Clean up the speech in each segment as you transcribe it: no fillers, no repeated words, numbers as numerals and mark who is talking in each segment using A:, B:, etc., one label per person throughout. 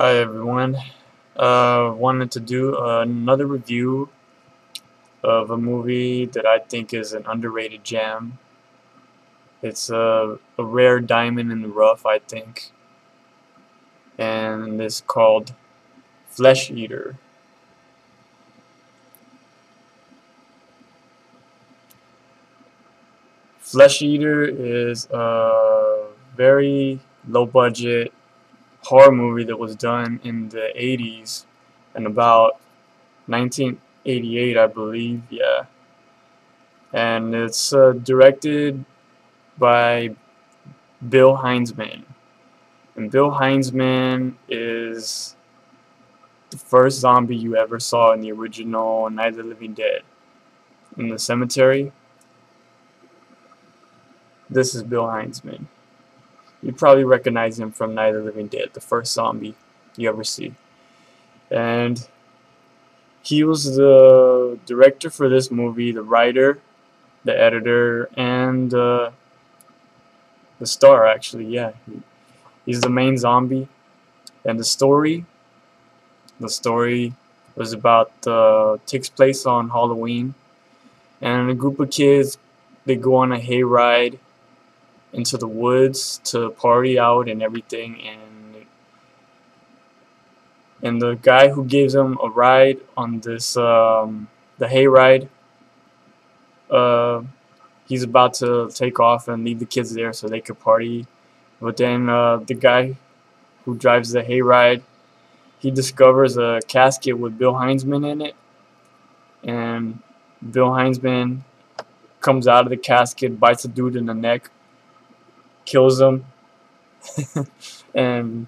A: Hi everyone. Wanted to do another review of a movie that I think is an underrated gem. It's a rare diamond in the rough, I think, and it's called FleshEater. FleshEater is a very low budget horror movie that was done in the 80s and about 1988, I believe, yeah. And it's directed by Bill Heinzman. And Bill Heinzman is the first zombie you ever saw in the original Night of the Living Dead. In the cemetery, this is Bill Heinzman. You probably recognize him from Night of the Living Dead, the first zombie you ever see. And he was the director for this movie, the writer, the editor, and the star, actually, yeah. He's the main zombie. And the story was about takes place on Halloween, and a group of kids, they go on a hayride into the woods to party out and everything, and the guy who gives them a ride on this the hayride, he's about to take off and leave the kids there so they could party, but then the guy who drives the hayride, he discovers a casket with Bill Heinzman in it, and Bill Heinzman comes out of the casket, bites a dude in the neck, kills him, and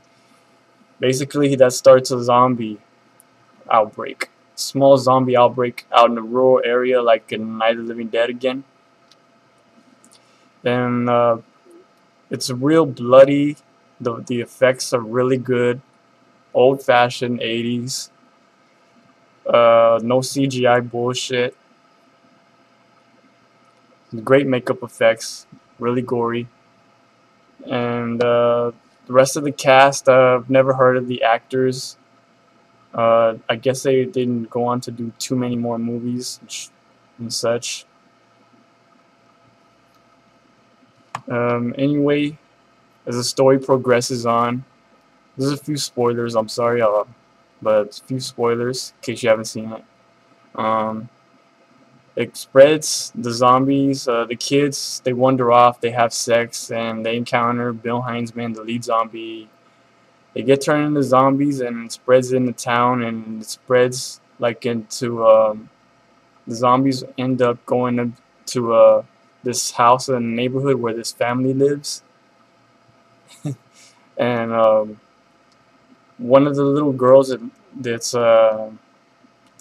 A: basically that starts a zombie outbreak. Small zombie outbreak out in a rural area like in Night of the Living Dead again. And it's real bloody. The effects are really good. Old-fashioned 80s. No CGI bullshit. Great makeup effects. Really gory. And the rest of the cast, I've never heard of the actors. I guess they didn't go on to do too many more movies and such. Anyway, as the story progresses on, there's a few spoilers, I'm sorry, but a few spoilers in case you haven't seen it. It spreads, the zombies, the kids, they wander off, they have sex, and they encounter Bill Heinzman, the lead zombie. They get turned into zombies, and it spreads in the town, and it spreads like into the zombies end up going to this house in the neighborhood where this family lives. And one of the little girls that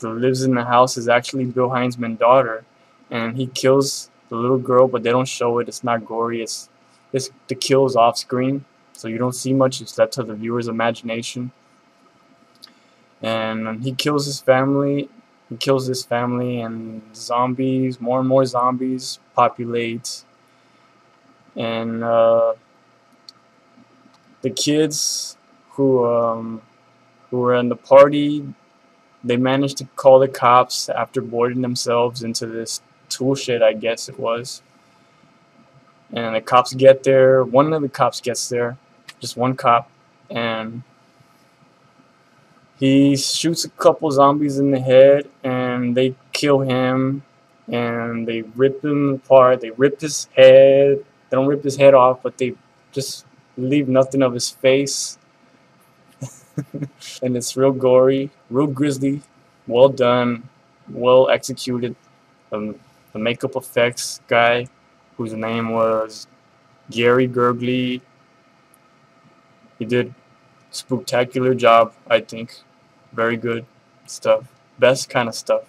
A: lives in the house is actually Bill Heinzman's daughter, and he kills the little girl, but they don't show it. It's not gory. It's the kills off screen, so you don't see much. It's left to the viewer's imagination. And he kills his family. He kills his family, and zombies, more and more zombies populate. And the kids who were in the party, they managed to call the cops after boarding themselves into this tool shed, I guess it was. And the cops get there. One of the cops gets there, just one cop, and he shoots a couple zombies in the head, and they kill him, and they rip him apart. They rip his head. They don't rip his head off, but they just leave nothing of his face. And it's real gory, real grisly, well done, well executed. The makeup effects guy, whose name was Gary Gergely, he did a spectacular job, I think. Very good stuff. Best kind of stuff.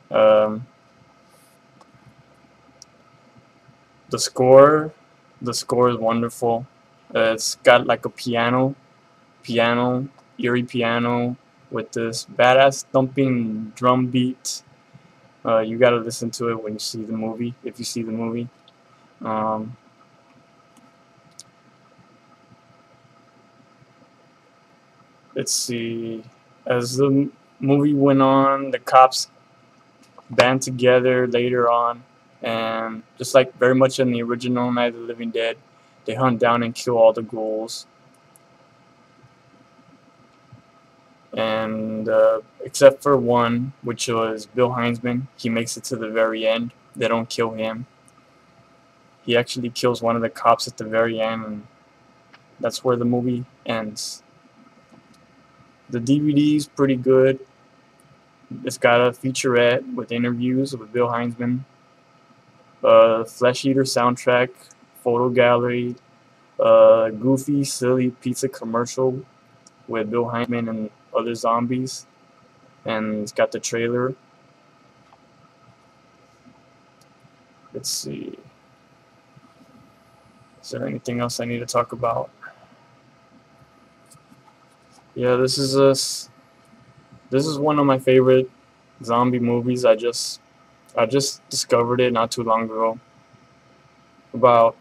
A: The score is wonderful. It's got like a piano, eerie piano with this badass thumping drum beat. You gotta listen to it when you see the movie, if you see the movie. let's see. As the movie went on, the cops band together later on, and just like very much in the original Night of the Living Dead, they hunt down and kill all the ghouls. And except for one, which was Bill Heinzman, he makes it to the very end. They don't kill him. He actually kills one of the cops at the very end, and that's where the movie ends. The DVD is pretty good. It's got a featurette with interviews with Bill Heinzman, FleshEater soundtrack, photo gallery, goofy, silly pizza commercial with Bill Heinzman and other zombies, and it's got the trailer. Let's see. Is there anything else I need to talk about? Yeah, this is one of my favorite zombie movies. I just discovered it not too long ago. About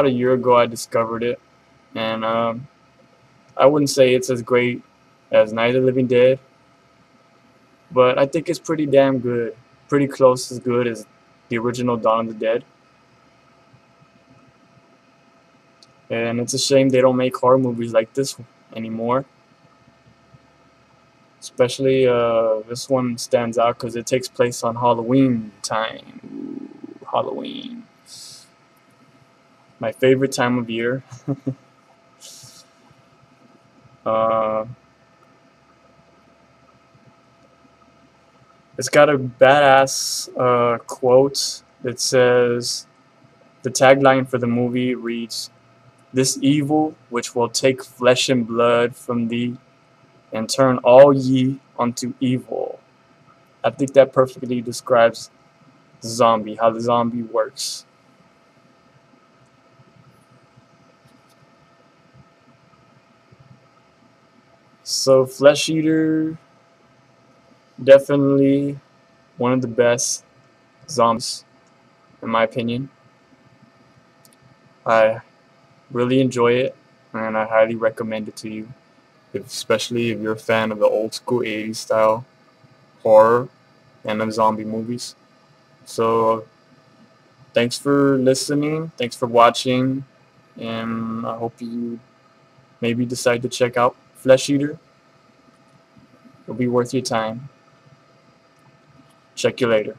A: a year ago, I discovered it, and I wouldn't say it's as great as Night of the Living Dead, but I think it's pretty damn good. Pretty close as good as the original Dawn of the Dead. And it's a shame they don't make horror movies like this anymore. Especially this one stands out because it takes place on Halloween time. Ooh, Halloween. My favorite time of year. It's got a badass quote that says, the tagline for the movie reads, "This evil which will take flesh and blood from thee and turn all ye unto evil." I think that perfectly describes the zombie, how the zombie works. So FleshEater, definitely one of the best zombies, in my opinion. I really enjoy it, and I highly recommend it to you, especially if you're a fan of the old school 80s style horror and of zombie movies. So thanks for listening, thanks for watching, and I hope you maybe decide to check out FleshEater. It'll be worth your time. Check you later.